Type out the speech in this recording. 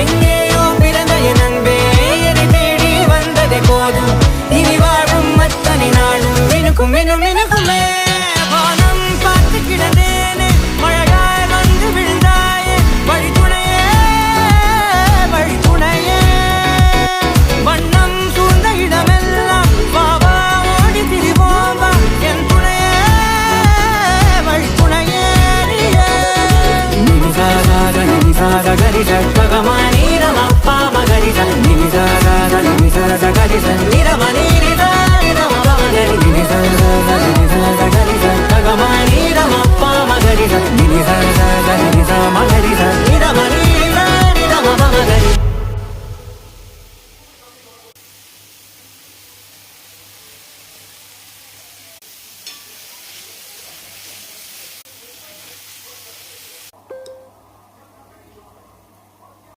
எங்கேயோ பிறந்த என் அன்பே என்னை தேடி வந்ததே போதும். இனி வாழும் அத்தனை நாளும் மினுக்கும் மினும் மினுக்குமே. வானம் பார்த்து கிடந்தேனே மழையாய் வந்து விழுந்தாயே வழித்துணையே வழித்துணையே. வண்ணம் சூழ்ந்த இடமெல்லாம் வாவா ஓடி திரிவோம் வா என் துணையே வழித்துணையே. நினிசாக நினிசாக கரிச பகமானி ரமப்பா மகரிச நினிசாக நினிசாக கரிச நிரமணி நிதா நிரம மகரி நினிசாக நினிசாக கரிச பகமானி ரமப்பா மகரிச நினிசாக